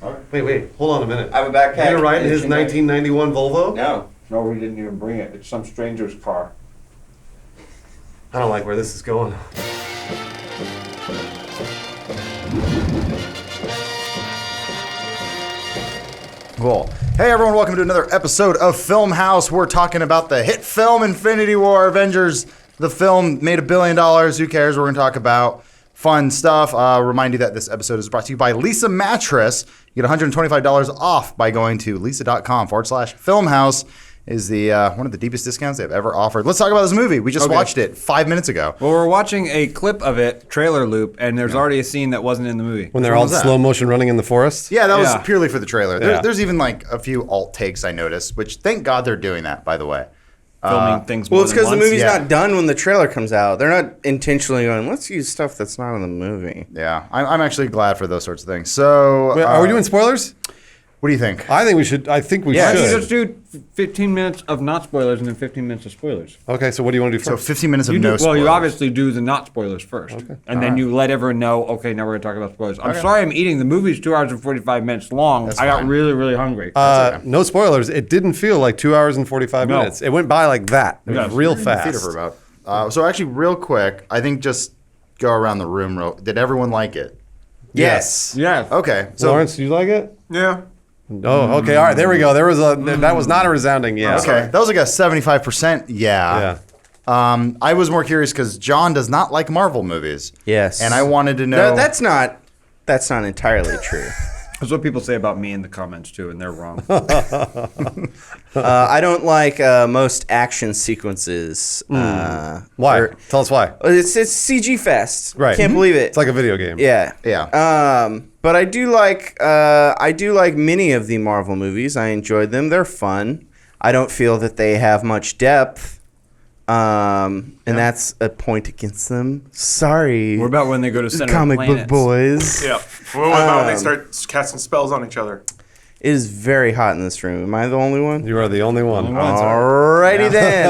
Wait. Hold on a minute. I have a backpack. You're gonna ride in his 1991 Volvo? No, we didn't even bring it. It's some stranger's car. I don't like where this is going. Cool. Hey everyone, welcome to another episode of Funhaus. We're talking about the hit film Infinity War, Avengers. The film made $1 billion. Who cares? We're going to talk about fun stuff. Remind you that this episode is brought to you by Lisa Mattress. You get $125 off by going to lisa.com/Funhaus. Is the one of the deepest discounts they've ever offered. Let's talk about this movie. We just watched it 5 minutes ago. Well, we're watching a clip of it, trailer loop, and there's already a scene that wasn't in the movie. When they're all slow motion running in the forest? Yeah, that was purely for the trailer. Yeah. There's even like a few alt takes I noticed, which thank God they're doing that, by the way. Filming things Well, more it's than because the once. movie's not done when the trailer comes out. They're not intentionally going, let's use stuff that's not in the movie. Yeah, I'm actually glad for those sorts of things. So, Wait, are we doing spoilers? What do you think? I think we should. Why don't you just do 15 minutes of not spoilers and then 15 minutes of spoilers? Okay, so what do you want to do So first? 15 minutes of You no do, spoilers. well, you obviously do the not spoilers first. Okay. And then you let everyone know, okay, now we're going to talk about spoilers. I'm sorry I'm eating. The movie's 2 hours and 45 minutes long. I got fine. really, really hungry. No spoilers. It didn't feel like 2 hours and 45 No. minutes. It went by like that. It was real fast. Theater for about. So actually, real quick, I think just go around the room. Did everyone like it? Yes. Yeah. Okay. So Lawrence, do you like it? Yeah. Oh, okay. All right. There we go. That was not a resounding yes. okay, that was like a 75%. Yeah. I was more curious because John does not like Marvel movies. Yes. And I wanted to know. No, that's not entirely true. That's what people say about me in the comments, too, and they're wrong. I don't like most action sequences. Why? Tell us why. It's CG fest. Right. Can't believe it. It's like a video game. Yeah. Yeah. But I do like many of the Marvel movies. I enjoyed them. They're fun. I don't feel that they have much depth. And that's a point against them. Sorry. What about when they go to Center comic of book Planets? boys? Yeah. What about when they start casting spells on each other? It is very hot in this room. Am I the only one? You are the only one. Alrighty then.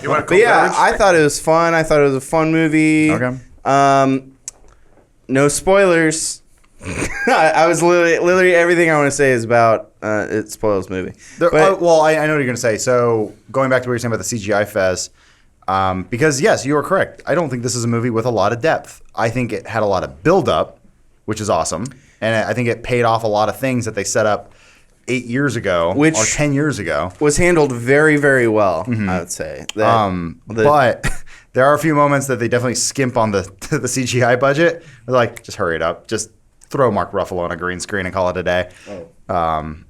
You want to But yeah, I thought it was fun. I thought it was a fun movie. Okay. No spoilers. I was literally everything I want to say is about it spoils movie. Well, I know what you're going to say. So going back to what you're saying about the CGI fest, because yes, you are correct. I don't think this is a movie with a lot of depth. I think it had a lot of build-up, which is awesome. And I think it paid off a lot of things that they set up 8 years ago or 10 years ago. Was handled very, very well, I would say. But there are a few moments that they definitely skimp on the CGI budget. They're like, just hurry it up. Just throw Mark Ruffalo on a green screen and call it a day. I can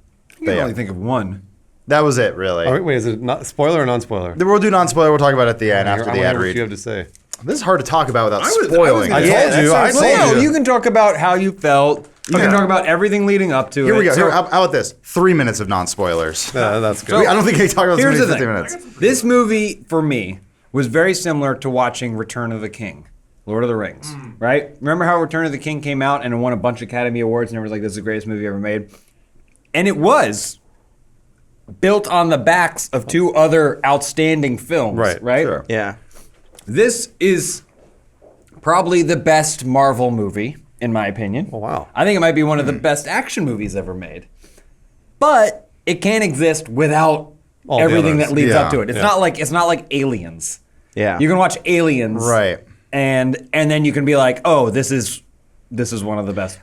only think of one. That was it, really. Oh, wait, is it not spoiler or non-spoiler? We'll do non-spoiler. We'll talk about it at the end after I the wanna ad hear what read. you have to say. This is hard to talk about without spoiling. I Yeah, told you. that's I what I'm told No, you. you can talk about how you felt. You can talk about everything leading up to it. Here we go. So- How about this? 3 minutes of non-spoilers. That's good. I don't think they talk about this Here's movie the in thing. 50 minutes. This movie, for me, was very similar to watching Return of the King, Lord of the Rings, right? Remember how Return of the King came out and it won a bunch of Academy Awards and everyone was like, this is the greatest movie ever made? And it was built on the backs of 2 other outstanding films, right? Sure. Yeah. This is probably the best Marvel movie, in my opinion. Oh, wow. I think it might be one of the best action movies ever made. But it can't exist without All the everything others. that leads up Yeah. to it. It's not like Aliens. Yeah. You can watch Aliens, Right. and then you can be like, oh, this is one of the best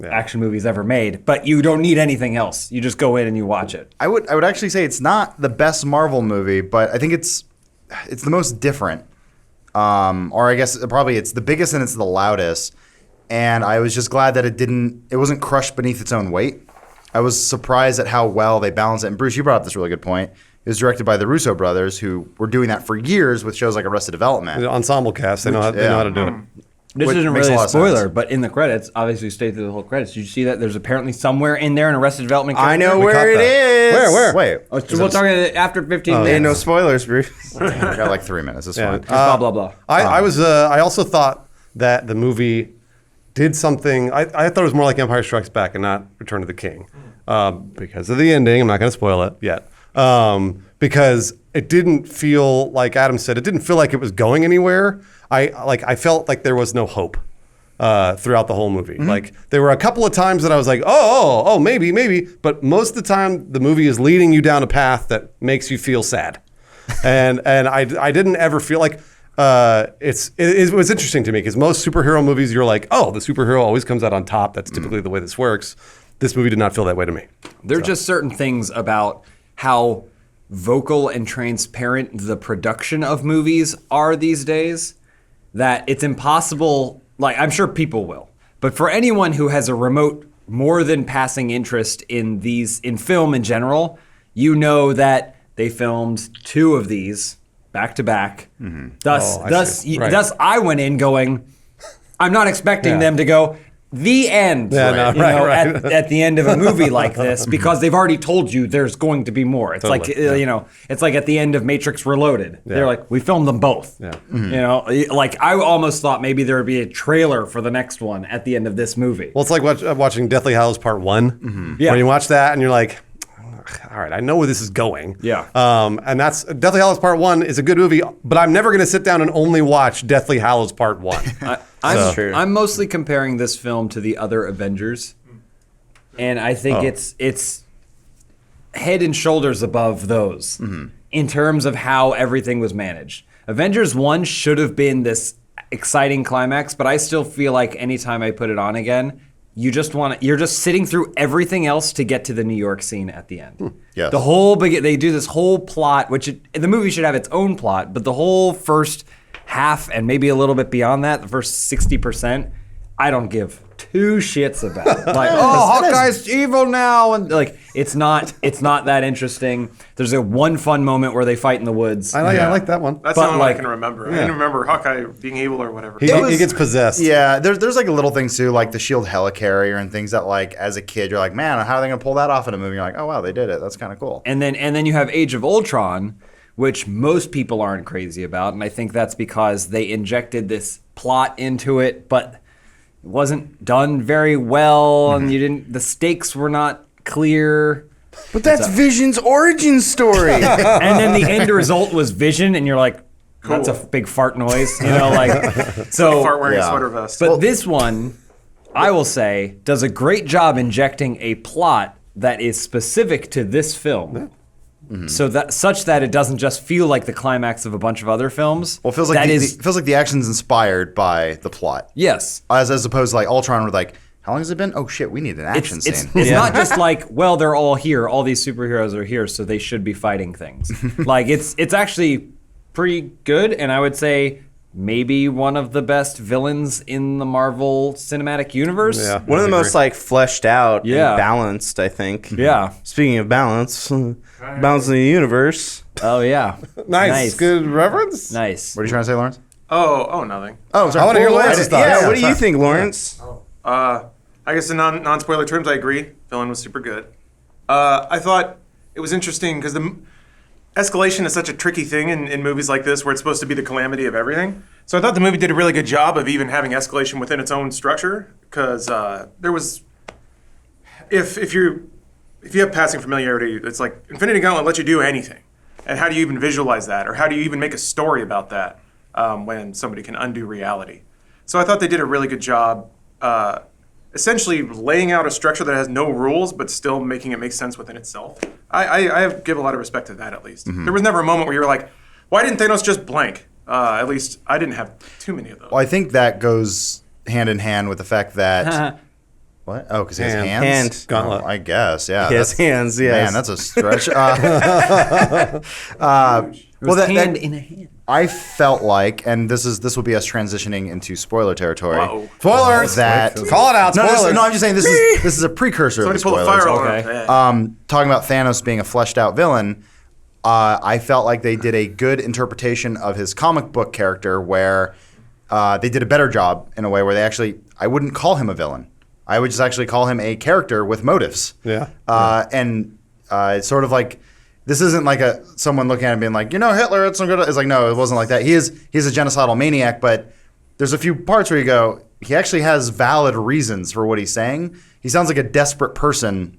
action movies ever made. But you don't need anything else. You just go in and you watch it. I would actually say it's not the best Marvel movie, but I think it's the most different. Or I guess probably it's the biggest and it's the loudest. And I was just glad that it wasn't crushed beneath its own weight. I was surprised at how well they balanced it. And Bruce, you brought up this really good point. It was directed by the Russo brothers, who were doing that for years with shows like Arrested Development. The ensemble cast, they know how to do it. This Which isn't makes really a lot a of spoiler, sense. but in the credits, obviously stay through the whole credits. Did you see that there's apparently somewhere in there an Arrested Development character? I know We where caught it that. is. Where? Wait. Oh, so we'll talk after 15 minutes. Ain't no spoilers, Bruce. I got like 3 minutes. It's Yeah. fine. Just blah, blah, blah. I also thought that the movie did something. I thought it was more like Empire Strikes Back and not Return of the King, because of the ending. I'm not going to spoil it yet, because it didn't feel like Adam said. It didn't feel like it was going anywhere. I felt like there was no hope. throughout the whole movie. Like there were a couple of times that I was like, oh, maybe, but most of the time the movie is leading you down a path that makes you feel sad, and I didn't ever feel like it was interesting to me because most superhero movies you're like, oh, the superhero always comes out on top. That's typically the way this works. This movie did not feel that way to me. There are just certain things about how vocal and transparent the production of movies are these days that it's impossible. Like, I'm sure people will, but for anyone who has a remote, more than passing interest in film in general, you know that they filmed 2 of these back to back. Thus, I went in going, I'm not expecting them to go, the end, at the end of a movie like this, because they've already told you there's going to be more. It's like, it's like at the end of Matrix Reloaded. They're like, we filmed them both. Yeah. You know, like I almost thought maybe there would be a trailer for the next one at the end of this movie. Well, it's like watching Deathly Hallows Part 1, where you watch that and you're like, all right, I know where this is going. Yeah. And that's Deathly Hallows Part 1 is a good movie, but I'm never going to sit down and only watch Deathly Hallows Part 1. I'm mostly comparing this film to the other Avengers, and I think it's head and shoulders above those in terms of how everything was managed. Avengers 1 should have been this exciting climax, but I still feel like anytime I put it on again, you're just sitting through everything else to get to the New York scene at the end. Yes. They do this whole plot, which the movie should have its own plot, but the whole first half and maybe a little bit beyond that, the first 60%, I don't give 2 shits about it. Like, Hawkeye's evil now, and like it's not that interesting. There's one fun moment where they fight in the woods. I like that one. That's the only one I can remember. I didn't remember Hawkeye being evil or whatever. He gets possessed. Yeah, there's like little things too, like the shield helicarrier and things that, like, as a kid, you're like, man, how are they gonna pull that off in a movie? You're like, oh wow, they did it. That's kind of cool. And then you have Age of Ultron, which most people aren't crazy about, and I think that's because they injected this plot into it, but it wasn't done very well, and the stakes were not clear. But that's Vision's origin story. And then the end result was Vision, and you're like, that's a big fart noise, so Fart wearing a sweater vest. But this one, I will say, does a great job injecting a plot that is specific to this film. So that it doesn't just feel like the climax of a bunch of other films. Well, it feels like feels like the action's inspired by the plot. Yes. As opposed to like Ultron, where like, how long has it been? Oh shit, we need an action scene. It's not just like, well, they're all here. All these superheroes are here, so they should be fighting things. Like it's actually pretty good, and I would say maybe one of the best villains in the Marvel Cinematic Universe. Yeah. One of the most like fleshed out and Yeah. balanced, I think. Yeah. Speaking of balance, balancing the universe. Oh yeah. Nice. Good reference. Nice. What are you trying to say, Lawrence? Oh, nothing. Oh, sorry. I want to hear Lawrence's thoughts. Yeah, what do you think, Lawrence? I guess in non-spoiler terms, I agree. Villain was super good. I thought it was interesting because the escalation is such a tricky thing in movies like this, where it's supposed to be the calamity of everything. So I thought the movie did a really good job of even having escalation within its own structure, because there was, if you have passing familiarity, it's like Infinity Gauntlet lets you do anything, and how do you even visualize that, or how do you even make a story about that when somebody can undo reality? So I thought they did a really good job. Essentially laying out a structure that has no rules, but still making it make sense within itself. I give a lot of respect to that, at least. There was never a moment where you were like, why didn't Thanos just blank? At least I didn't have too many of those. Well, I think that goes hand in hand with the fact that... What? Oh, because he has hands? Hand. Gauntlet. Oh, I guess, yeah. He has hands, yes. Man, that's a stretch. Hand in a hand. I felt like, and this will be us transitioning into spoiler territory. Uh-oh. Spoilers. That Call it out. Spoilers. No, I'm just saying this is a precursor Somebody of pull the a spoilers. fire alarm. Okay. Yeah. Talking about Thanos being a fleshed out villain, I felt like they did a good interpretation of his comic book character, where they did a better job in a way where I wouldn't call him a villain. I would just actually call him a character with motives. Yeah. And it's sort of like, this isn't like someone looking at him being like, Hitler, it's like, no, it wasn't like that. He's a genocidal maniac, but there's a few parts where you go, he actually has valid reasons for what he's saying. He sounds like a desperate person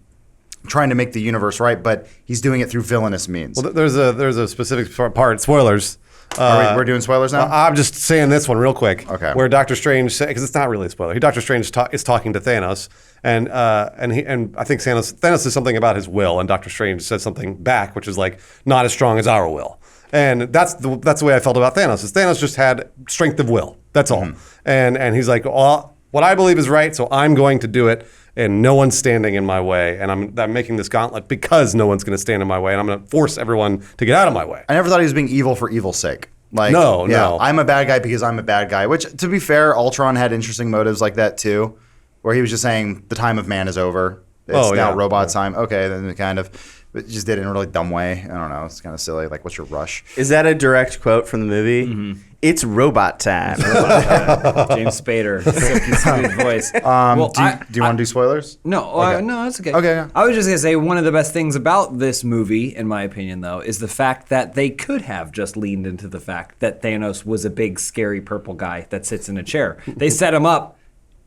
trying to make the universe right, but he's doing it through villainous means. Well, there's a specific part, spoilers, We're doing spoilers now? I'm just saying this one real quick. Okay. Where Doctor Strange, because it's not really a spoiler. Doctor Strange is talking to Thanos, and I think Thanos says something about his will, and Doctor Strange says something back, which is like not as strong as our will. And that's the way I felt about Thanos. Is Thanos just had strength of will. That's all. And he's like, well, what I believe is right, so I'm going to do it. And no one's standing in my way, and I'm making this gauntlet because no one's going to stand in my way, and I'm going to force everyone to get out of my way. I never thought he was being evil for evil's sake. Like, No. I'm a bad guy because I'm a bad guy. Which, to be fair, Ultron had interesting motives like that too, where he was just saying the time of man is over. It's now robot time. Okay, then it kind of. But just did it in a really dumb way. I don't know. It's kind of silly. Like, what's your rush? Is that a direct quote from the movie? It's robot time. James Spader, silky smooth voice. Do you want to do spoilers? No, no, that's okay. Okay, yeah. I was just gonna say one of the best things about this movie, in my opinion, though, is the fact that they could have just leaned into the fact that Thanos was a big, scary purple guy that sits in a chair. They set him up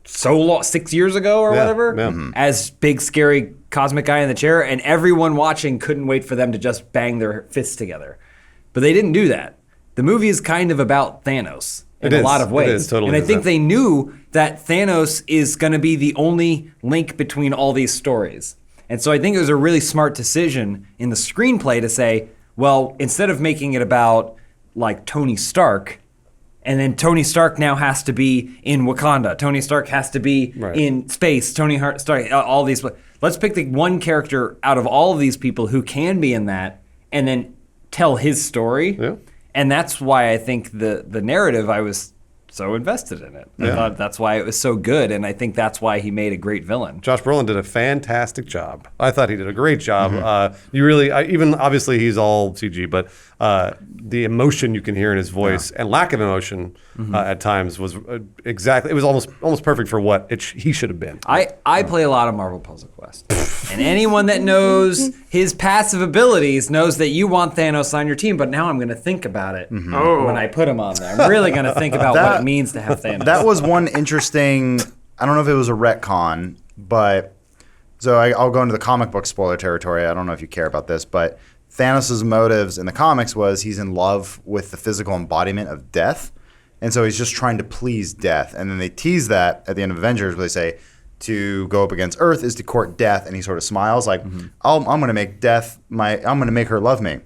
so long, 6 years ago or whatever, as big, scary cosmic guy in the chair, and everyone watching couldn't wait for them to just bang their fists together. But they didn't do that. The movie is kind of about Thanos in a lot of ways. It is, totally. And I think they knew that Thanos is going to be the only link between all these stories. And so I think it was a really smart decision in the screenplay to say, well, instead of making it about like Tony Stark, and then Tony Stark now has to be in Wakanda. Tony Stark has to be in space. Tony Stark, all these. Let's pick the one character out of all of these people who can be in that, and then tell his story. Yeah. And that's why I think the narrative, I was so invested in it. I thought that's why it was so good, and I think that's why he made a great villain. Josh Brolin did a fantastic job. I thought he did a great job. You really, even obviously he's all CG, but the emotion you can hear in his voice and lack of emotion at times was exactly. It was almost perfect for what he should have been. I play a lot of Marvel Puzzle Quest, and anyone that knows his passive abilities knows that you want Thanos on your team. But now I'm going to think about it when I put him on there. I'm really going to think about what it means to have Thanos. That was one interesting. I don't know if it was a retcon, but so I'll go into the comic book spoiler territory. I don't know if you care about this, but Thanos' motives in the comics was he's in love with the physical embodiment of death. And so he's just trying to please death. And then they tease that at the end of Avengers where they say to go up against Earth is to court death. And he sort of smiles like, I'm going to make death I'm going to make her love me.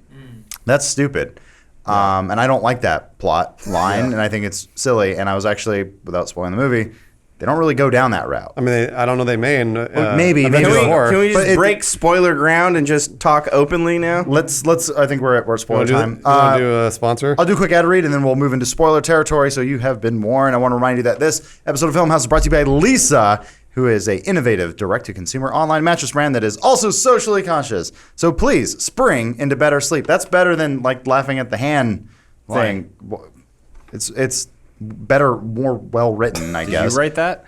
That's stupid. And I don't like that plot line. And I think it's silly. And I was actually, without spoiling the movie, they don't really go down that route. I mean, I don't know. They may. Maybe before. Can we just break spoiler ground and just talk openly now? Let's. I think we're at spoiler time. You want to do a sponsor? I'll do a quick ad read and then we'll move into spoiler territory. So you have been warned. I want to remind you that this episode of Film House is brought to you by Lisa, who is a innovative direct-to-consumer online mattress brand that is also socially conscious. So please spring into better sleep. That's better than like laughing at the hand thing. It's better, more well written, I guess. Did you write that?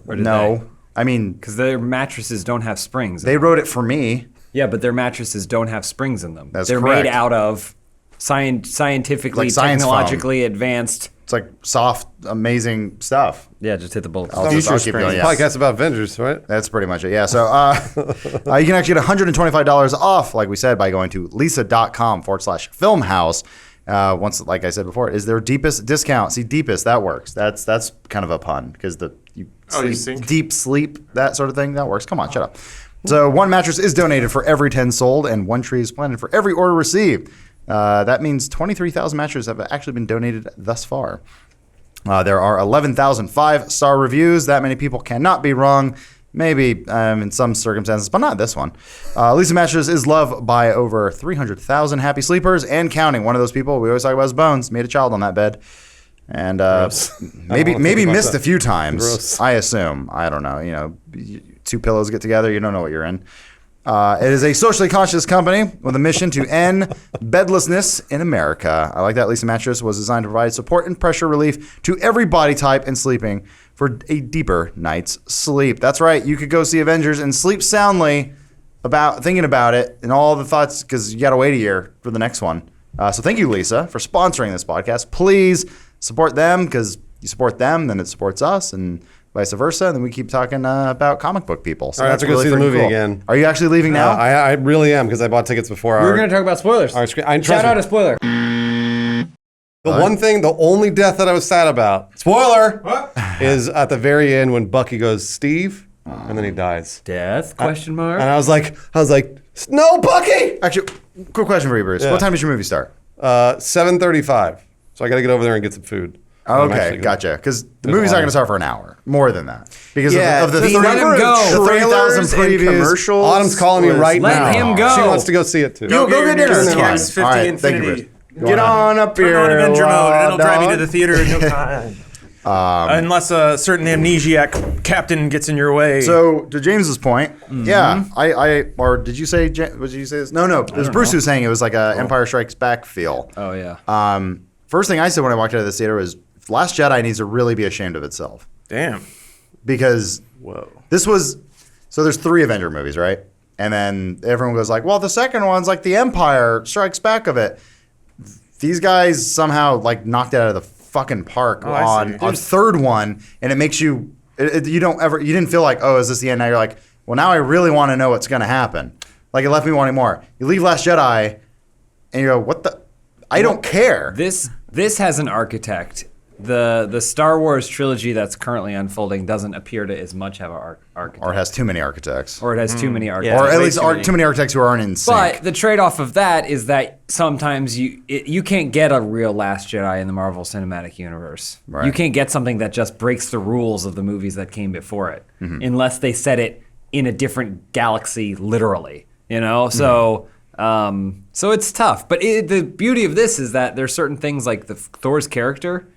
Or did No. I mean, because their mattresses don't have springs. they wrote it for me. Yeah, but their mattresses don't have springs in them. That's They're correct. made out of scientifically, Like science technologically advanced. It's like soft, amazing stuff. Yeah, just hit the bullet. I'll keep going, yes. Podcast about Avengers, right? That's pretty much it. Yeah. So you can actually get $125 off, like we said, by going to lisa.com/filmhouse. Once, like I said before, is their deepest discount. See, deepest, that works. That's kind of a pun because you sink. deep sleep, that sort of thing, that works. Come on, shut up. So one mattress is donated for every 10 sold, and one tree is planted for every order received. That means 23,000 mattresses have actually been donated thus far. There are 11,000 5-star reviews. That many people cannot be wrong. Maybe in some circumstances, but not this one. Lisa Mattress is loved by over 300,000 happy sleepers and counting. One of those people we always talk about is Bones. Made a child on that bed, and maybe missed a few times. Gross. I assume. I don't know. You know, two pillows get together. You don't know what you're in. It is a socially conscious company with a mission to end bedlessness in America. I like that. Lisa Mattress was designed to provide support and pressure relief to every body type and sleeping for a deeper night's sleep. That's right. You could go see Avengers and sleep soundly about thinking about it and all the thoughts because you got to wait a year for the next one. So thank you, Lisa, for sponsoring this podcast. Please support them because you support them, then it supports us, and vice versa. And then we keep talking about comic book people. So All right, I have to go see the freaking movie again. Are you actually leaving now? I really am because I bought tickets before. We were going to talk about spoilers. Trust Shout out me. a spoiler. The only death that I was sad about, spoiler, is at the very end when Bucky goes, Steve, and then he dies. Death? Question mark. And I was like, no, Bucky! Actually, quick question for you, Bruce. Yeah. What time does your movie start? 7:35. So I got to get over there and get some food. Okay, gotcha. Because the movie's not going to start for an hour, more than that. Because of the let him go. 30,000 previews. Commercials. Autumn's calling me right now. Let him go. She wants to go see it too. Go get dinner. It's fine. TX50 All right, thank you, Infinity. Bruce. Get on up Turn here. on Avenger mode, and it'll drive you to dog. the theater in no time. Unless a certain amnesiac captain gets in your way. So to James's point, yeah, or did you say? Did you say this? No, it was Bruce who was saying it was like a Empire Strikes Back feel. Oh yeah. First thing I said when I walked out of the theater was, Last Jedi needs to really be ashamed of itself Damn. because this was so. There's 3 Avenger movies, right? And then everyone goes like, well, the second one's like the Empire Strikes Back of it. These guys somehow like knocked it out of the fucking park I see. on third one, and it makes you you didn't feel like, oh, is this the end? Now you're like, well, now I really want to know what's going to happen. Like it left me wanting more. You leave Last Jedi, and you go, what the? I don't care. This has an architect. The Star Wars trilogy that's currently unfolding doesn't appear to as much have an architect. Or it has too many architects. Or it has too many architects. Or at way least too many. too many architects who aren't in sync. But the trade-off of that is that sometimes you can't get a real Last Jedi in the Marvel Cinematic Universe. Right. You can't get something that just breaks the rules of the movies that came before it, unless they set it in a different galaxy, literally. You know, so it's tough. But the beauty of this is that there's certain things like Thor's character.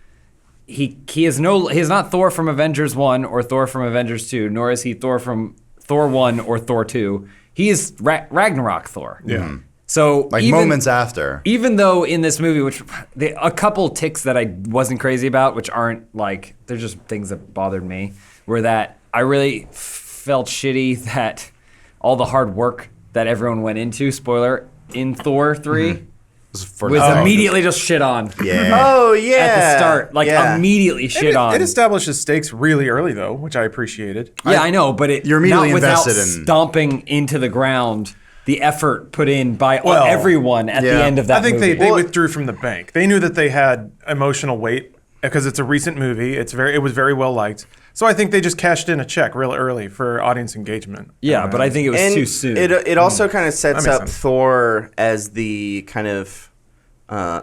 He is not Thor from Avengers 1 or Thor from Avengers 2, nor is he Thor from Thor 1 or Thor 2. He is Ragnarok Thor. Yeah. Mm-hmm. So like moments after. Even though in this movie, which a couple ticks that I wasn't crazy about, which aren't like, they're just things that bothered me, were that I really felt shitty that all the hard work that everyone went into, spoiler, in Thor 3 was immediately just shit on. Yeah. Oh yeah. At the start, immediately shit on. It establishes stakes really early, though, which I appreciated. Yeah, I know, but You're immediately not without invested in- stomping into the ground the effort put in by Well, everyone at the end of that I think movie. they withdrew from the bank. They knew that they had emotional weight because it's a recent movie. It was very well liked. So I think they just cashed in a check real early for audience engagement. Yeah, but I think it was And too soon. It also kind of sets makes up sense. Thor as the kind of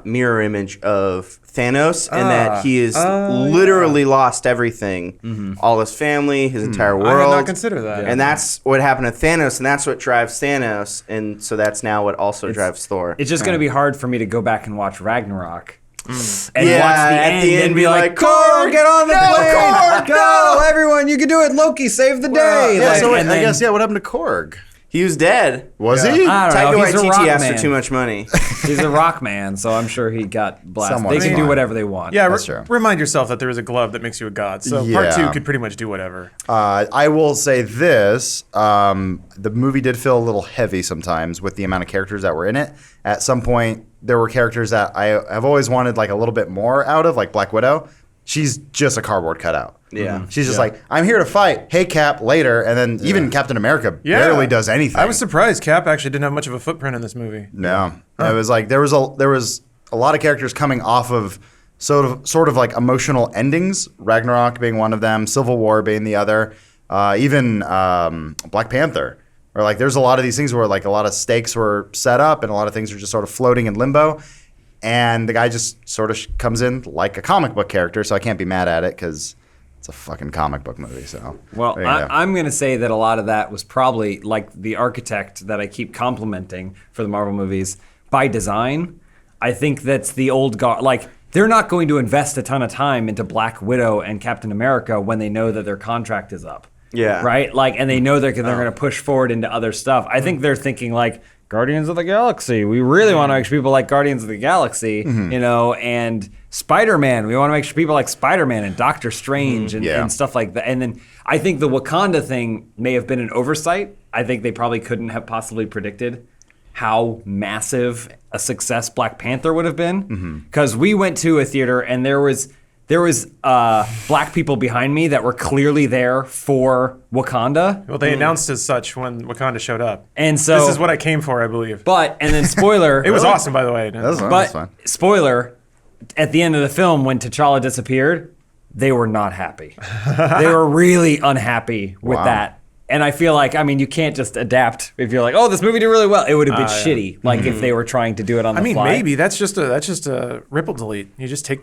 mirror image of Thanos, and that he has literally lost everything, all his family, his entire world. I had not considered that. And that's what happened to Thanos, and that's what drives Thanos, and so that's now what also drives Thor. It's just going to be hard for me to go back and watch Ragnarok. And watch the at end, the end and be be like, like, Korg, get on the plane! Korg, go! Everyone, you can do it. Loki, save the day. Yeah, Like, so and I then- guess, what happened to Korg? He was dead. Was he? I don't Taika know. He's a rock Waititi asked for man. too much money. He's a rock man, so I'm sure he got blasted. Somewhat They can do fine. whatever they want. Yeah, That's true. remind yourself that there is a glove that makes you a god. So part Yeah. 2 could pretty much do whatever. I will say this: the movie did feel a little heavy sometimes with the amount of characters that were in it. At some point, there were characters that I have always wanted like a little bit more out of, like Black Widow. She's just a cardboard cutout. Yeah. She's just like, I'm here to fight. Hey, Cap, later. And then even Captain America barely does anything. I was surprised Cap actually didn't have much of a footprint in this movie. No, it was like there was a lot of characters coming off of sort of like emotional endings. Ragnarok being one of them, Civil War being the other, even Black Panther. Or like there's a lot of these things where like a lot of stakes were set up and a lot of things are just sort of floating in limbo. And the guy just sort of comes in like a comic book character, so I can't be mad at it because it's a fucking comic book movie. So Well, there you go. I'm going to say that a lot of that was probably like the architect that I keep complimenting for the Marvel movies by design. I think that's the old guard. Like, they're not going to invest a ton of time into Black Widow and Captain America when they know that their contract is up. Yeah. Right? Like, and they know they're going to push forward into other stuff. I think they're thinking like, Guardians of the Galaxy. We really want to make sure people like Guardians of the Galaxy, you know, and Spider-Man. We want to make sure people like Spider-Man and Doctor Strange and stuff like that. And then I think the Wakanda thing may have been an oversight. I think they probably couldn't have possibly predicted how massive a success Black Panther would have been. Because we went to a theater and there was black people behind me that were clearly there for Wakanda. Well, they announced as such when Wakanda showed up. And so this is what I came for, I believe. and then spoiler. It was awesome, by the way. That's But fine. spoiler, at the end of the film, when T'Challa disappeared, they were not happy. They were really unhappy with Wow. that. And I feel like, I mean, you can't just adapt if you're like, oh, this movie did really well. It would have been shitty, like if they were trying to do it on the fly. Maybe that's just a ripple delete. You just take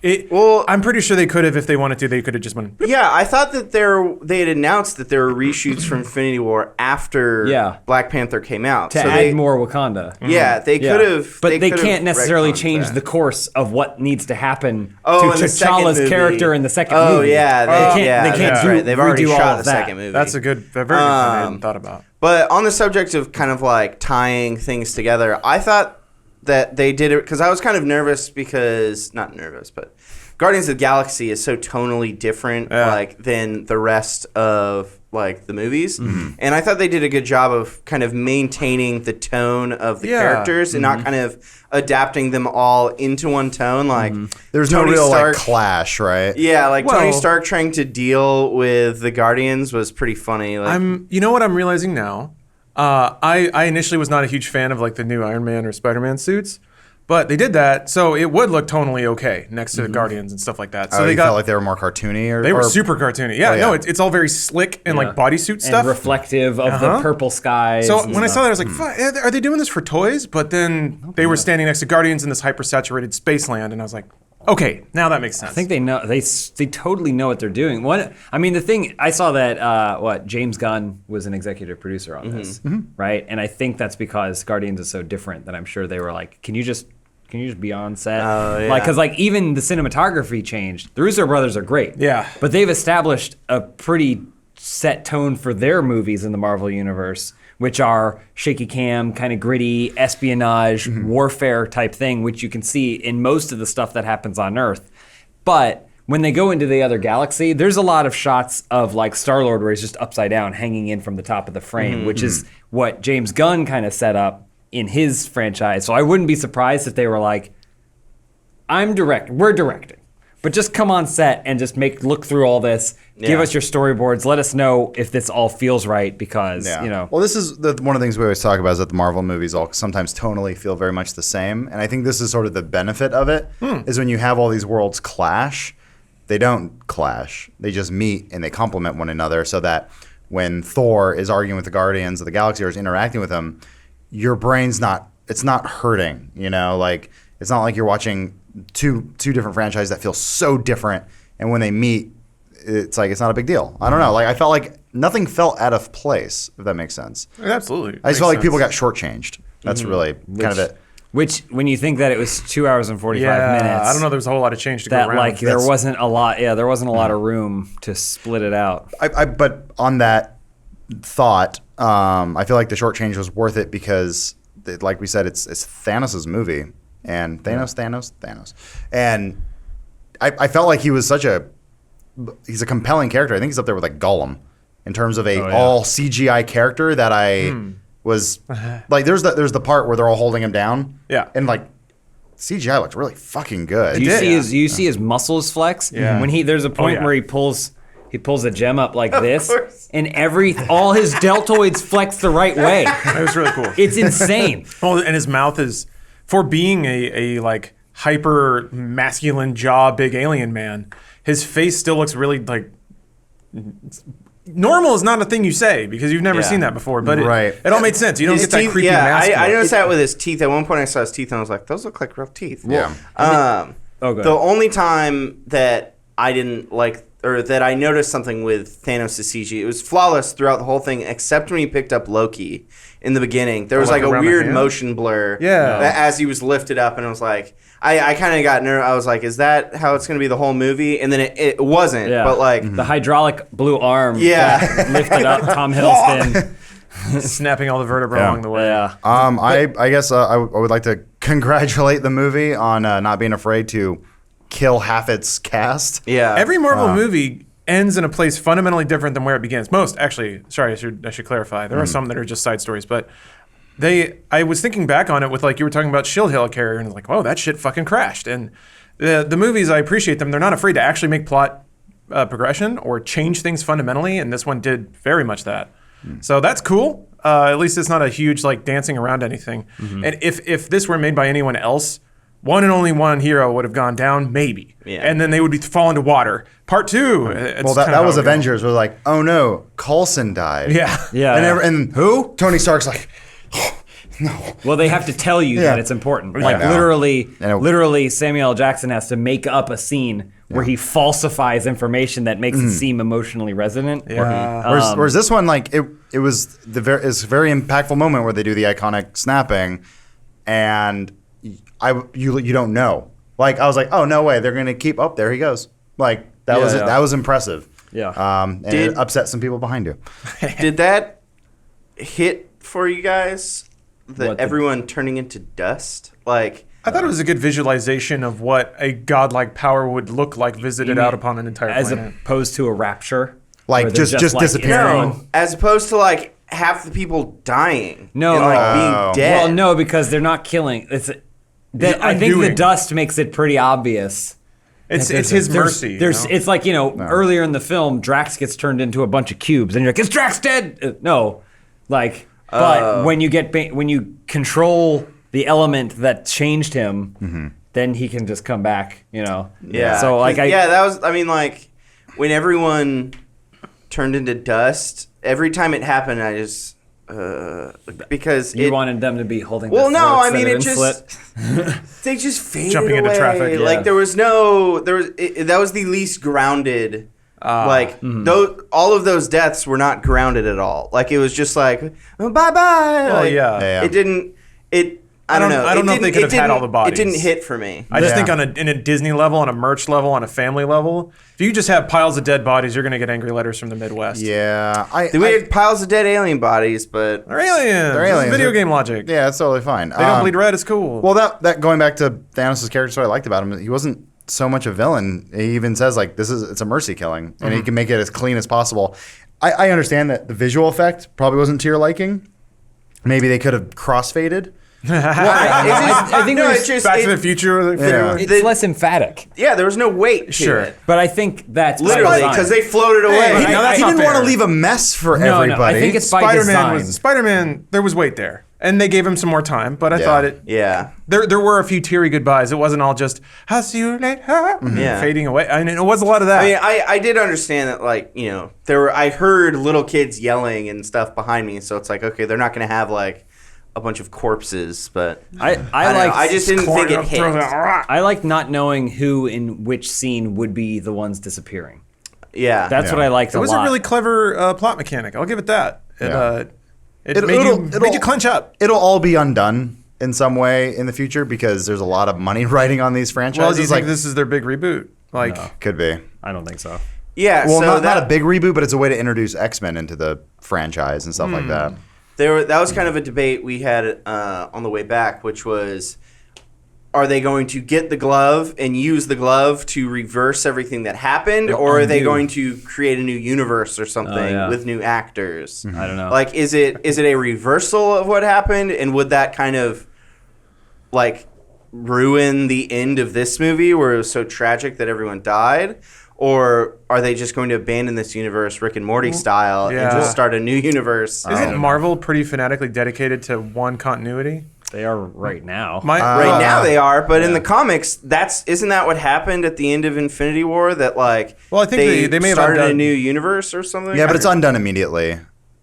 it. Well- I'm pretty sure they could have, if they wanted to, they could have just went. Yeah, I thought that they had announced that there were reshoots for Infinity War after Black Panther came out. to add more Wakanda. Yeah, they could have. But they can't necessarily change the course of what needs to happen in to the second T'Challa's movie. character in the second Oh movie. yeah, They can't that's do- right. They've already redo all shot the of that. second movie. That's a very good point I hadn't thought about. But on the subject of kind of like tying things together, I thought that they did it because I was kind of nervous because not nervous, but Guardians of the Galaxy is so tonally different like than the rest of like the movies. And I thought they did a good job of kind of maintaining the tone of the characters and not kind of adapting them all into one tone. Like There's Tony no real Stark, like clash, right? yeah, like Tony Well- Stark trying to deal with the Guardians was pretty funny. Like, You know what I'm realizing now? I initially was not a huge fan of like the new Iron Man or Spider-Man suits, but they did that so it would look tonally okay next to the Guardians and stuff like that. So Oh, they you got felt like they were more cartoony, or they were or- super cartoony. Yeah, Oh, yeah. no, it's all very slick and like bodysuit And stuff. reflective of the purple skies. So and when I stuff. saw that, I was like, "Fuck, are they doing this for toys?" But then they were standing next to Guardians in this hyper-saturated space land, and I was like, "Okay, now that makes sense." I think they know they totally know what they're doing. The thing I saw that James Gunn was an executive producer on this, right? And I think that's because Guardians is so different that I'm sure they were like, can you just be on set? Like, because like even the cinematography changed. The Russo brothers are great, Yeah. but they've established a pretty set tone for their movies in the Marvel universe, which are shaky cam, kind of gritty, espionage, warfare type thing, which you can see in most of the stuff that happens on Earth. But when they go into the other galaxy, there's a lot of shots of like Star-Lord where he's just upside down, hanging in from the top of the frame, which is what James Gunn kind of set up in his franchise. So I wouldn't be surprised if they were like, we're directing. But just come on set and just look through all this. Give us your storyboards. Let us know if this all feels right because, Well, this is one of the things we always talk about is that the Marvel movies all sometimes tonally feel very much the same. And I think this is sort of the benefit of it is when you have all these worlds clash, they don't clash. They just meet and they complement one another so that when Thor is arguing with the Guardians of the Galaxy or is interacting with them, your brain's not hurting, like it's not like you're watching two different franchises that feel so different. And when they meet, it's like it's not a big deal. I don't know. Like I felt like nothing felt out of place, if that makes sense. Absolutely. I just felt like people got shortchanged. That's really kind of it. Which, when you think that it was 2 hours and 45 minutes, I don't know. There's a whole lot of change to go that around. like there wasn't a lot. Yeah, there wasn't a lot of room to split it out. But on that thought, I feel like the short change was worth it because, like we said, it's Thanos' movie, and Thanos, and I felt like he was he's a compelling character. I think he's up there with like Gollum in terms of all CGI character that I was like. There's the part where they're all holding him down, and like CGI looks really fucking good. Do you see his muscles flex? Yeah. When there's a point where he pulls a gem up like this, and all his deltoids flex the right way. It was really cool. It's insane. Oh, and his mouth is, for being a like hyper masculine jaw big alien man, his face still looks really like normal is not a thing you say because you've never seen that before, but it all made sense. You don't his get that teeth, creepy mask. I look. noticed that with his teeth. At one point, I saw his teeth and I was like, "Those look like real teeth." Yeah. go ahead. The only time that I didn't like, or that I noticed something with Thanos' CG, it was flawless throughout the whole thing, except when he picked up Loki in the beginning. There was like like a around the weird hand? motion blur Yeah. as he was lifted up, and I was like, I kind of got nervous. I was like, is that how it's going to be the whole movie? And then it wasn't, but like... the hydraulic blue arm that lifted up Tom Hiddleston. snapping all the vertebrae along the way. Yeah. I guess I would like to congratulate the movie on not being afraid to kill half its cast. Yeah. Every Marvel movie ends in a place fundamentally different than where it begins. Most, actually, sorry, I should clarify. There are some that are just side stories, but I was thinking back on it with, like, you were talking about Shield Helicarrier, and I was like, whoa, that shit fucking crashed. And the movies, I appreciate them. They're not afraid to actually make plot progression or change things fundamentally, and this one did very much that. So that's cool. At least it's not a huge, like, dancing around anything. And if this were made by anyone else, one and only one hero would have gone down, maybe. Yeah. And then they would be fall into water. Part 2. Well, that was Avengers. We're like, oh no, Coulson died. Yeah. Yeah. And who? Tony Stark's like, no. Well, they have to tell you Yeah. that it's important. Like know. literally, Samuel L. Jackson has to make up a scene where he falsifies information that makes it seem emotionally resonant. Yeah. Whereas this one, like it was it's a very impactful moment where they do the iconic snapping, and you don't know. Like I was like, oh no way, they're gonna keep. Oh, there he goes. Like that was yeah. that was impressive. Yeah. And it upset some people behind you. Did that hit for you guys? What, the- Everyone turning into dust? Like, I thought it was a good visualization of what a godlike power would look like visited out upon an entire as planet. opposed to a rapture. Like, where they're just like, disappearing. it's- as opposed to like half the people dying. No, and, like Oh. being dead. Well, no, because they're not killing. I think the undoing. dust makes it pretty obvious. It's There's- his there's- mercy. There's, you know? it's like earlier in the film, Drax gets turned into a bunch of cubes, and you're like, "Is Drax dead?" No, like, but when you control the element that changed him, then he can just come back. Yeah. So like, that was. I mean, like when everyone turned into dust. Every time it happened, I just because you it, wanted them to be holding. Well, their no, throats I that mean had it been just slit. they just faded Jumping into away. traffic, yeah. Like that was the least grounded. Mm-hmm. All of those deaths were not grounded at all. Like it was just like bye bye. Well, like, yeah. It didn't. I don't know. I don't know if they could have had all the bodies. It didn't hit for me. I just Yeah. think in a Disney level, on a merch level, on a family level, if you just have piles of dead bodies, you're going to get angry letters from the Midwest. Yeah, We had piles of dead alien bodies, but They're aliens. They're This is aliens. video game logic. yeah, it's totally fine. They don't bleed red. It's cool. Well, that going back to Thanos' character, what I liked about him, he wasn't so much a villain. He even says like it's a mercy killing, and he can make it as clean as possible. I understand that the visual effect probably wasn't to your liking. Maybe they could have crossfaded. I think it's just Back to the Future. Yeah. it's less emphatic, there was no weight to Sure. it. but I think that's by Literally, design. because they floated away. Hey, now that's he not didn't want fair. to leave a mess for No, everybody. I think it's by design. Spider-Man. There was weight there, and they gave him some more time. But I Yeah. thought it. Yeah. There were a few teary goodbyes. It wasn't all just "I'll see you later," Yeah. fading away. I mean, it was a lot of that. I mean, I did understand that, like, I heard little kids yelling and stuff behind me, so it's like, okay, they're not going to have, like, a bunch of corpses, but I don't know. like. I just didn't think it hit. I like not knowing who in which scene would be the ones disappearing. Yeah. That's what I liked It a was lot. a really clever plot mechanic. I'll give it that. Yeah. It made you clench up. It'll all be undone in some way in the future because there's a lot of money riding on these franchises. Well, do you think like, this is their big reboot? Like, could be. I don't think so. Yeah, Well, so not a big reboot, but it's a way to introduce X-Men into the franchise and stuff like that. that was kind of a debate we had on the way back, which was, are they going to get the glove and use the glove to reverse everything that happened, or are they undo. going to create a new universe or something yeah. with new actors? I don't know. Like, is it a reversal of what happened, and would that kind of like ruin the end of this movie where it was so tragic that everyone died? Or are they just going to abandon this universe, Rick and Morty style, and Yeah. just start a new universe? isn't Marvel pretty fanatically dedicated to one continuity? They are right now. Right now they are, but in the comics, isn't that what happened at the end of Infinity War? That like, Well, I think they may have started a undone- new universe or something. Yeah, but it's undone immediately.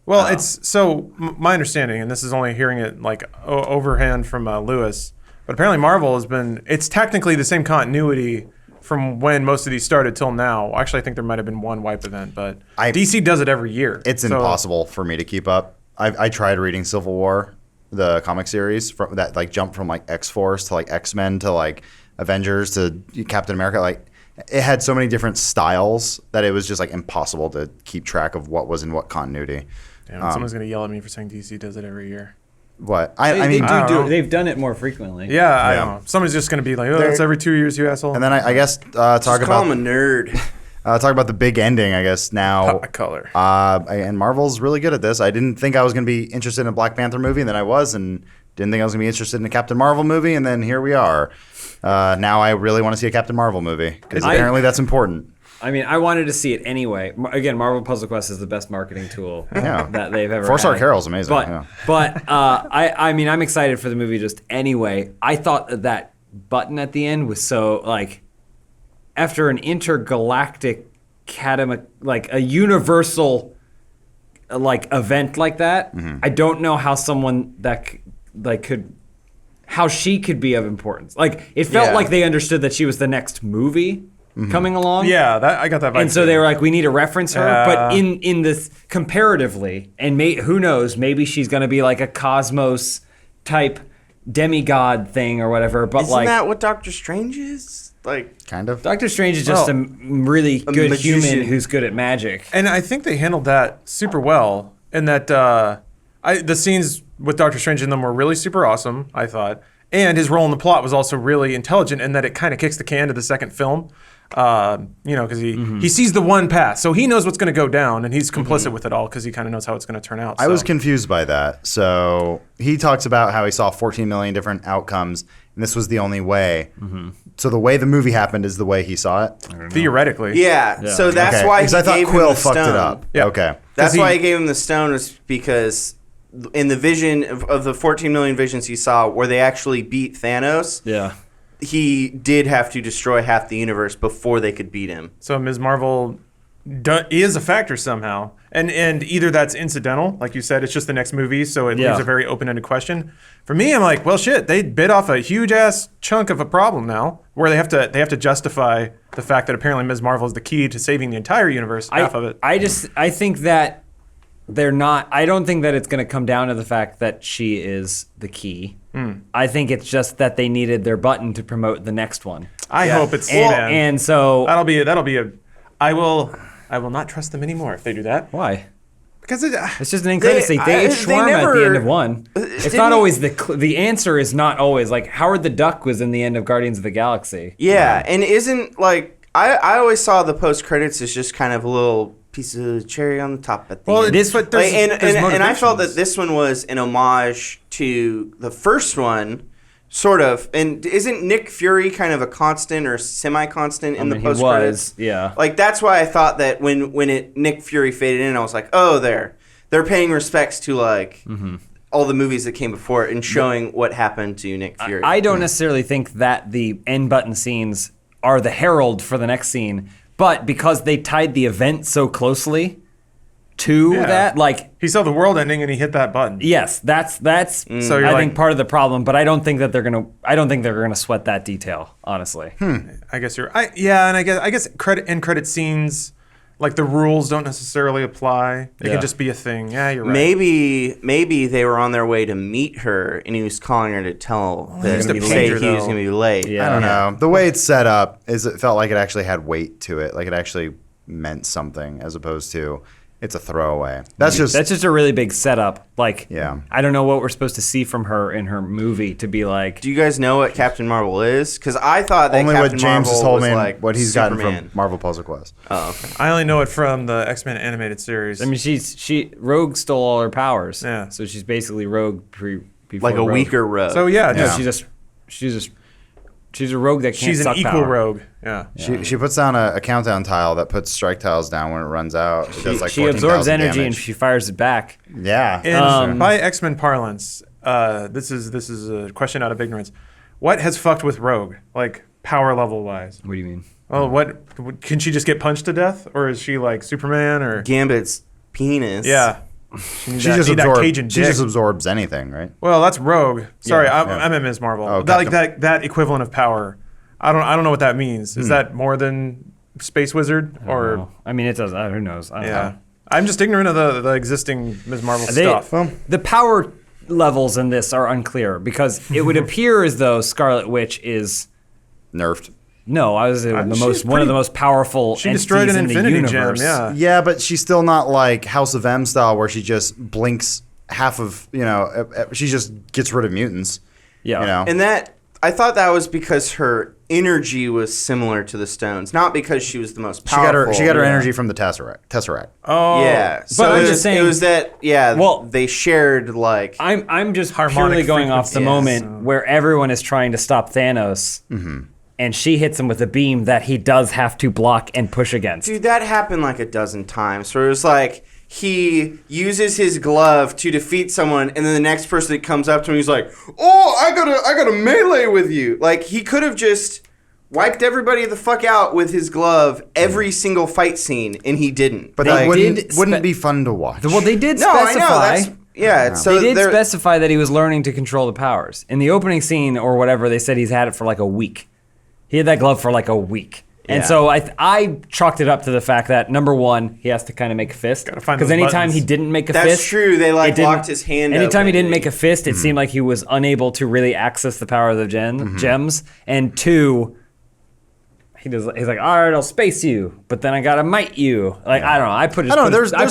Well, it's so my understanding, and this is only hearing it like overhand from Lewis, but apparently Marvel has been. It's technically the same continuity from when most of these started till now. Actually, I think there might have been one wipe event, but DC does it every year. It's So- impossible for me to keep up. I tried reading Civil War, the comic series, from that like jump from like X-Force to like X-Men to like Avengers to Captain America. Like it had so many different styles that it was just like impossible to keep track of what was in what continuity. Damn, someone's gonna yell at me for saying DC does it every year. What I They mean, I don't know. They've done it more frequently. Yeah, I Yeah. don't know. Somebody's just gonna be like, "Oh, that's every 2 years, you asshole." and then I guess talk Just call about him a nerd. talk about the big ending. I guess now. color. And Marvel's really good at this. I didn't think I was going to be interested in a Black Panther movie, and then I was, and didn't think I was going to be interested in a Captain Marvel movie, and then here we are. Now I really want to see a Captain Marvel movie because apparently that's important. I mean, I wanted to see it anyway. Again, Marvel Puzzle Quest is the best marketing tool Yeah. that they've ever Four-Star had. Carol's amazing. But, yeah. but I mean, I'm excited for the movie just anyway. I thought that button at the end was so like after an intergalactic like a universal like event like that. I don't know how someone that how she could be of importance. Like it felt Yeah. like they understood that she was the next movie coming along. Yeah, I got that vibe. And so too. they were like, we need to reference her, but in this comparatively, and who knows, maybe she's going to be like a cosmos type demigod thing or whatever. But Isn't like, that what Doctor Strange is? Like, Kind of. Doctor Strange is just a really good magician. human who's good at magic. And I think they handled that super well. And that the scenes with Doctor Strange in them were really super awesome, I thought. And his role in the plot was also really intelligent in that it kind of kicks the can to the second film. Because he sees the one path. So he knows what's going to go down, and he's complicit with it all because he kind of knows how it's going to turn out. I was confused by that. So he talks about how he saw 14 million different outcomes, and this was the only way. So the way the movie happened is the way he saw it. Theoretically. yeah. So that's Okay. why Because he I thought gave Quill him the fucked it stone. up. Yeah. Okay. That's he- why he gave him the stone, was because in the vision of the 14 million visions he saw, where they actually beat Thanos, Yeah. he did have to destroy half the universe before they could beat him. So Ms. Marvel is a factor somehow. And either that's incidental, like you said, it's just the next movie, so it Yeah. leaves a very open-ended question. For me, I'm like, well, shit, they bit off a huge-ass chunk of a problem now, where they have to justify the fact that apparently Ms. Marvel is the key to saving the entire universe, half of it. I think that they're not. I don't think that it's going to come down to the fact that she is the key. I think it's just that they needed their button to promote the next one. I hope it's And so that'll be a. I will not trust them anymore if they do that why? because It's just an end credit scene. they It's shawarma at the never- end of one. It's not always the answer is not always like Howard the Duck was in the end of Guardians of the Galaxy. Yeah, and isn't like I always saw the post credits as just kind of a little piece of cherry on the top at the end. This but there's, and I felt motivations. that this one was an homage to the first one, sort of. And isn't Nick Fury kind of a constant or semi-constant in the post credits? Yeah. Like that's why I thought that when Nick Fury faded in, I was like, oh, they're paying respects to like all the movies that came before it and showing what happened to Nick Fury. I don't necessarily think that the end button scenes are the herald for the next scene, but because they tied the event so closely to Yeah. that, like he saw the world ending and he hit that button. yes, that's So you're I like- think part of the problem, but I don't think they're gonna sweat that detail, honestly. I guess and I guess credit scenes, like the rules don't necessarily apply. It Yeah. can just be a thing. Yeah, you're right. Maybe they were on their way to meet her, and he was calling her to tell that just a he pager, was though. going to be late. Yeah. I don't know. The way it's set up is it felt like it actually had weight to it. Like it actually meant something as opposed to it's a throwaway. That's just a really big setup. Like, Yeah. I don't know what we're supposed to see from her in her movie to be like. Do you guys know what Captain Marvel is? Because I thought that only Captain what James Marvel has told was me like what he's Superman. gotten from Marvel Puzzle Quest. Oh, okay. I only know it from the X-Men animated series. I mean, Rogue stole all her powers. Yeah. So she's basically Rogue before Like a Rogue. weaker Rogue. so yeah, Yeah. She's a rogue that can't she's an suck equal power. rogue. Yeah. She puts down a countdown tile that puts strike tiles down when it runs out. It does like She absorbs 14,000 energy and damage. she fires it back. Yeah. And by X-Men parlance, this is a question out of ignorance. What has fucked with Rogue, like power level wise? What do you mean? Oh, what can she just get punched to death, or is she like Superman? Or Gambit's penis. yeah, she just Cajun absorbs anything, right? Well, that's Rogue. Sorry, Yeah, I meant Ms. Marvel. Oh, that, like Captain- that equivalent of power. I don't know what that means. Is that more than Space Wizard or Well, I mean, it does. Who knows? I don't yeah? know. I'm just ignorant of the existing Ms. Marvel stuff. The power levels in this are unclear because it would appear as though Scarlet Witch is Nerfed. no. I was she's one of pretty- the most powerful. She destroyed an entities in Infinity the Gem. universe. Yeah. Yeah, but she's still not like House of M style where she just blinks half of, she just gets rid of mutants. Yeah. You know? And that I thought that was because her energy was similar to the stones, not because she was the most She got powerful. her energy from the Tesseract. Oh, Yeah. So I'm it was, just saying- it was that Well, they shared like I'm just Harmonic purely going off the frequencies. moment where everyone is trying to stop Thanos, and she hits him with a beam that he does have to block and push against. dude, that happened like a dozen times where it was like he uses his glove to defeat someone, and then the next person that comes up to him, he's like, "Oh, I got a melee with you." Like, he could have just wiped everybody the fuck out with his glove every single fight scene, and he didn't. But They that did wouldn't be fun to watch. Well, they did No, I specify. know. That's, yeah, so they did they're- specify that he was learning to control the powers. In the opening scene or whatever, they said he's had it for like a week. He had that glove for like a week. And Yeah. so I chalked it up to the fact that, number one, he has to kind of make a fist. Gotta find Because those anytime buttons. he didn't make a That's fist. true. They, like, it didn't- locked his hand up Anytime he and didn't he- make a fist, it seemed like he was unable to really access the power of the gems. And two, he's like, all right, I'll space you, but then I gotta might you. Like, I don't know. I put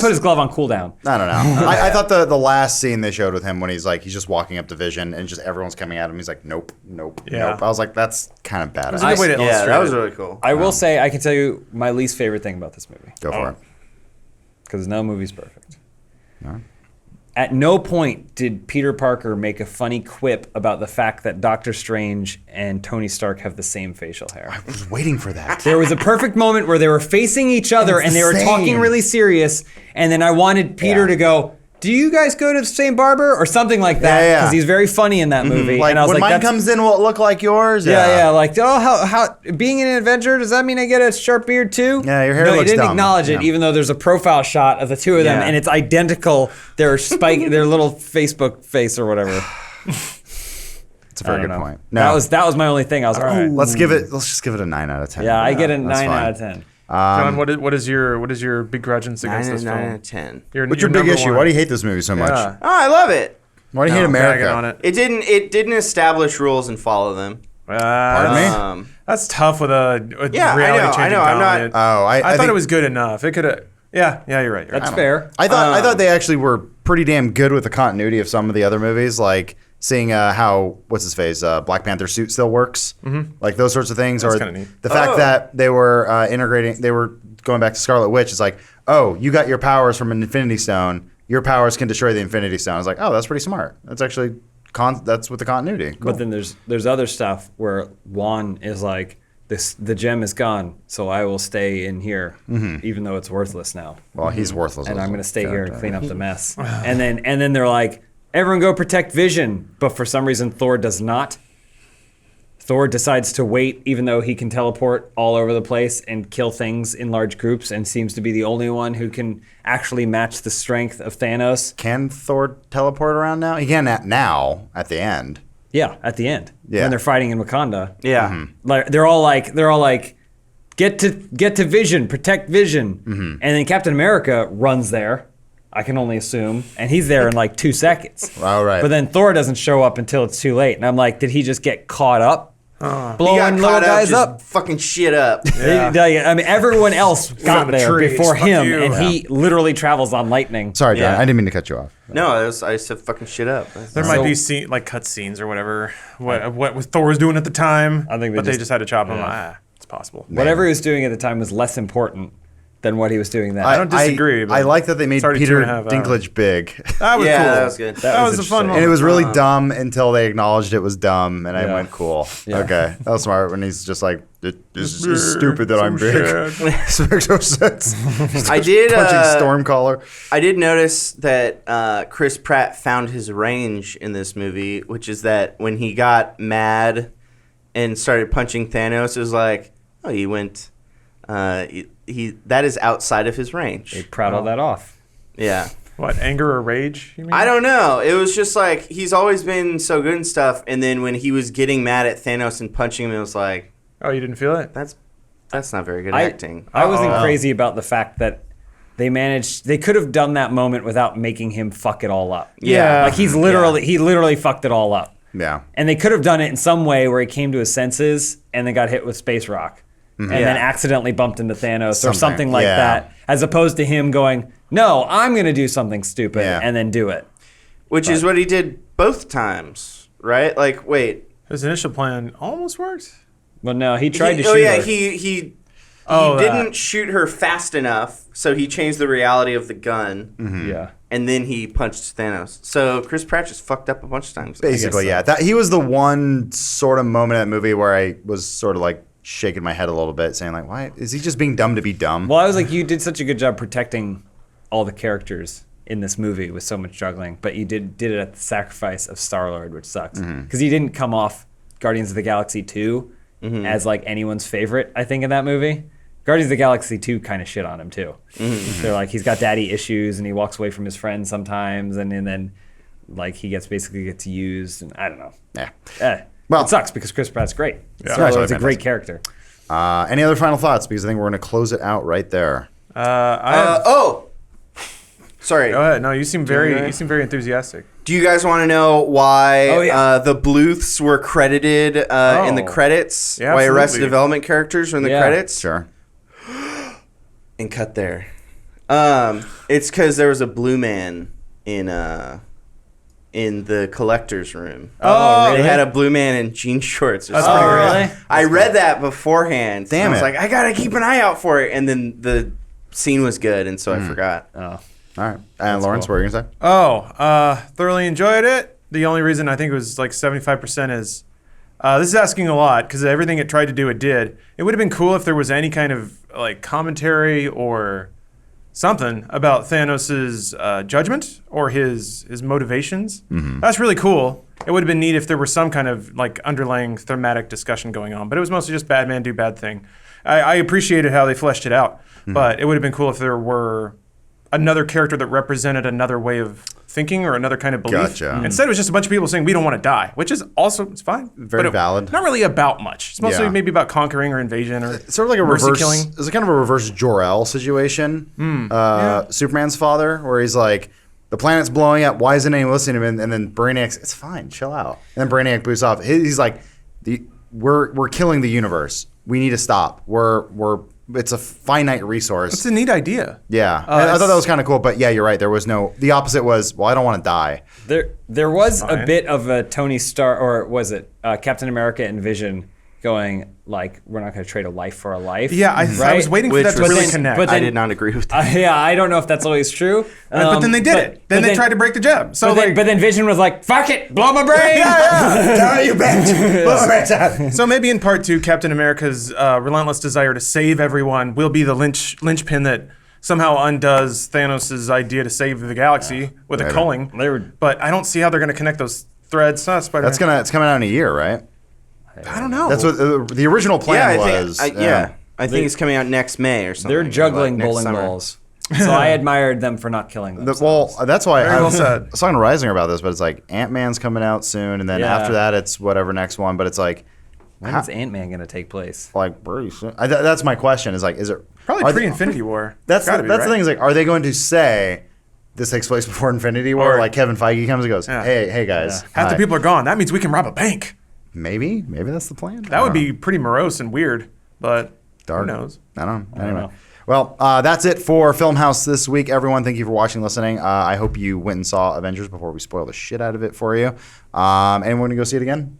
his glove on cooldown. I don't know. I thought the last scene they showed with him when he's just walking up to Vision and just everyone's coming at him. He's like, nope. Yeah. I was like, that's kind of badass. It's a good way to Yeah, illustrate that was it. really cool. I will say, I can tell you my least favorite thing about this movie. Go for it. Because no movie's perfect. No? At no point did Peter Parker make a funny quip about the fact that Doctor Strange and Tony Stark have the same facial hair. I was waiting for that. There was a perfect moment where they were facing each other It's and the they were same. talking really serious, and then I wanted Peter Yeah. to go, "Do you guys go to the same barber?" or something like that, Yeah, yeah. because he's very funny in that movie. Like, and I was when like, mine "That's- comes in, will it look like yours? Yeah, like, oh, how being an Avenger, does that mean I get a sharp beard too? Yeah, your hair No, looks he didn't dumb. acknowledge it, Yeah. even though there's a profile shot of the two of them, Yeah. and it's identical. Their their little Facebook face or whatever. It's a very I good don't know. point. That was my only thing. I was like, right. "Ooh." Let's just give it a 9 out of 10. Yeah, I get a That's 9 fine. out of 10. John, what is your begrudgence against this 9 film? out of 10. What's your big number issue? one. Why do you hate this movie so much? Yeah. Oh, I love it. Why do you hate America? Bagging on it. It didn't establish rules and follow them. Pardon me? That's tough with a Yeah, reality changing I know. I'm not- I I thought think- it was good enough. It could have. Yeah, you're right. That's fair. I thought they actually were pretty damn good with the continuity of some of the other movies, like seeing how what's his face Black Panther suit still works, like those sorts of things, That's or kinda neat. the fact that they were they were going back to Scarlet Witch. It's like, oh, you got your powers from an Infinity Stone. Your powers can destroy the Infinity Stone. I was like, oh, that's pretty smart. That's actually that's with the continuity. Cool. But then there's other stuff where Juan is like, the gem is gone, so I will stay in here, even though it's worthless now. Well, he's worthless. And as I'm a going to stay here and character. clean up the mess. and then they're like, everyone go protect Vision. But for some reason, Thor does not. Thor decides to wait, even though he can teleport all over the place and kill things in large groups, and seems to be the only one who can actually match the strength of Thanos. Can Thor teleport around now? He can now at the end. Yeah, at the end, Yeah. when they're fighting in Wakanda. Yeah. Like they're all like, get to Vision, protect Vision, and then Captain America runs there. I can only assume, and he's there in like 2 seconds. Oh, right. But then Thor doesn't show up until it's too late, and I'm like, did he just get caught up, He got blowing little caught guys just up? fucking shit up. I mean, everyone else got on a there tree. before Fuck him, you. and he literally travels on lightning. Sorry, John. Yeah. I didn't mean to cut you off. No, I said fucking shit up. There So- might be like cut scenes or whatever. What Thor was doing at the time. I think but they they just- just had to chop him. yeah. It's possible. Whatever he was doing at the time was less important than what he was doing then. I don't disagree, but I like that they made it's already Peter 2.5 hours. Dinklage big. That was Yeah, cool. that was good. That was a interesting. fun one. And it was really dumb until they acknowledged it was dumb, and I Yeah. went, cool. Yeah. Okay. That was smart when he's just like, this is stupid that I'm big. This makes no sense. I did. Punching Stormcaller. I did notice that Chris Pratt found his range in this movie, which is that when he got mad and started punching Thanos, it was like, oh, he went. He that is outside of his range. They prattle that off. Yeah. What, anger or rage? You mean? I don't know. It was just like he's always been so good and stuff, and then when he was getting mad at Thanos and punching him, it was like Oh, you didn't feel it? that's not very good acting. I wasn't Uh-oh. crazy about the fact that they could have done that moment without making him fuck it all up. Yeah. Like he literally fucked it all up. Yeah. And they could have done it in some way where he came to his senses and then got hit with space rock. And then Yeah. accidentally bumped into Thanos or Something, something like yeah. that, as opposed to him going, no, I'm going to do something stupid Yeah. and then do it. Which is what he did both times, right? Like, wait. His initial plan almost worked. But no, he tried to Oh shoot yeah, her. he Oh, didn't that. shoot her fast enough, so he changed the reality of the gun, Yeah. and then he punched Thanos. So Chris Pratt just fucked up a bunch of times. Basically, so. yeah. That he was the one sort of moment in that movie where I was sort of like shaking my head a little bit, saying like, "Why is he just being dumb to be dumb?" Well, I was like, you did such a good job protecting all the characters in this movie with so much juggling, but you did it at the sacrifice of Star-Lord, which sucks. Because he didn't come off Guardians of the Galaxy 2 as like anyone's favorite, I think, in that movie. Guardians of the Galaxy 2 kind of shit on him too. They're like, he's got daddy issues and he walks away from his friends sometimes, and then like he basically gets used, and I don't know. Yeah. Well, it sucks because Chris Pratt's great. Yeah. Star-Lord's a great character. Any other final thoughts? Because I think we're going to close it out right there. Sorry. Go ahead. No, you seem very enthusiastic. Do you guys want to know why the Bluths were credited in the credits? Yeah, why Arrested absolutely. Development characters are in the credits? Sure. And cut there. It's because there was a blue man in the collector's room. Oh, really? They had a blue man in jean shorts. Or That's something. pretty really? I read that beforehand. Damn I was it. like, I gotta keep an eye out for it. And then the scene was good, and so I forgot. Oh. All right. And Lawrence, cool. what were you going to say? Thoroughly enjoyed it. The only reason I think it was like 75% is this is asking a lot because everything it tried to do, it did. It would have been cool if there was any kind of like commentary or something about Thanos' judgment or his motivations. That's really cool. It would have been neat if there were some kind of like underlying thematic discussion going on, but it was mostly just bad man do bad thing. I appreciated how they fleshed it out, but it would have been cool if there were another character that represented another way of thinking or another kind of belief. Gotcha. Instead, it was just a bunch of people saying we don't want to die, which is also it's fine. Very valid. Not really about much. It's mostly Yeah. maybe about conquering or invasion or Sort of like a mercy reverse. killing. It's kind of a reverse Jor-El situation. Superman's father, where he's like, the planet's blowing up. Why isn't anyone listening to him? And then Brainiac's, it's fine, chill out. And then Brainiac boosts off. He's like, we're killing the universe. We need to stop. It's a finite resource. It's a neat idea. Yeah, I thought that was kind of cool. But yeah, you're right. There was no. The opposite was, well, I don't want to die. There was a Fine. bit of a Tony Stark, or was it Captain America and Vision going like, we're not going to trade a life for a life. Yeah, I was waiting for Which that to was- really then- connect. but I then- did not agree with that. Yeah, I don't know if that's always true. but then they did it. Then they tried to break the jab. So But then Vision was like, "Fuck it, blow my brain." You bitch! So maybe in part two, Captain America's relentless desire to save everyone will be the linchpin that somehow undoes Thanos' idea to save the galaxy with a Maybe. culling. But I don't see how they're going to connect those threads. Spider-Man. It's coming out in a year, right? I don't know. That's what the original plan was. I think it's coming out next May or something. They're or juggling like next bowling summer. balls. So I admired them for not killing themselves. Well, that's why Very I well was said. talking to Reisinger about this, but it's like Ant-Man's coming out soon, and then Yeah. after that, it's whatever next one. But it's like, When is Ant-Man going to take place? pretty soon. That's my question. Is like, is it Probably are they- pre-Infinity War. That's Gotta be, the right? thing. Is like, are they going to say this takes place before Infinity War? Or- Like Kevin Feige comes and goes, Yeah. hey guys, Half the hi." people are gone. That means we can rob a bank. Maybe that's the plan. That would be pretty morose and weird. But Dark. who knows? I don't know. Anyway. know. Well, that's it for Filmhouse this week. Everyone, thank you for watching, listening. I hope you went and saw Avengers before we spoil the shit out of it for you. Anyone want to go see it again?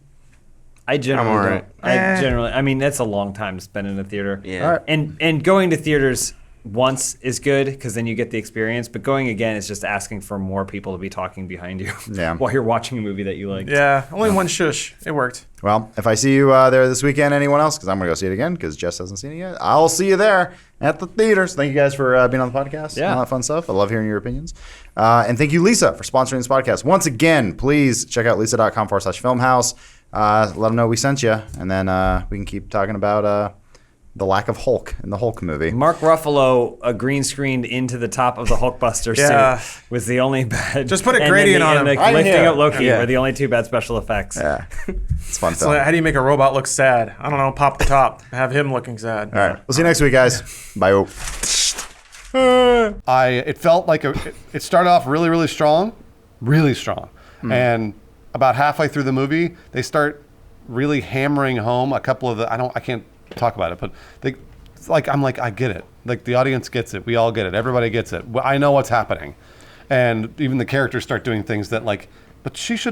I generally I'm don't. alright. I mean, that's a long time to spend in a theater. Yeah. All right. And going to theaters once is good because then you get the experience. But going again is just asking for more people to be talking behind you Yeah. while you're watching a movie that you like. Yeah, only one shush. It worked. Well, if I see you there this weekend, anyone else, because I'm going to go see it again because Jess hasn't seen it yet, I'll see you there at the theaters. Thank you guys for being on the podcast. Yeah. All that fun stuff. I love hearing your opinions. And thank you, Lisa, for sponsoring this podcast. Once again, please check out lisa.com/filmhouse. Let them know we sent you, and then we can keep talking about the lack of Hulk in the Hulk movie. Mark Ruffalo green screened into the top of the Hulkbuster Yeah. suit was the only bad. Just put a and then gradient on and him. the Right lifting here. up Loki Yeah. were the only two bad special effects. Yeah, it's fun So film. how do you make a robot look sad? I don't know. Pop the top. Have him looking sad. All right, we'll see you next week, guys. Bye. It felt like it started off really strong, and about halfway through the movie they start really hammering home a couple of the I can't talk about it, but I'm like, I get it. Like the audience gets it, we all get it, everybody gets it. I know what's happening, and even the characters start doing things that like, but she should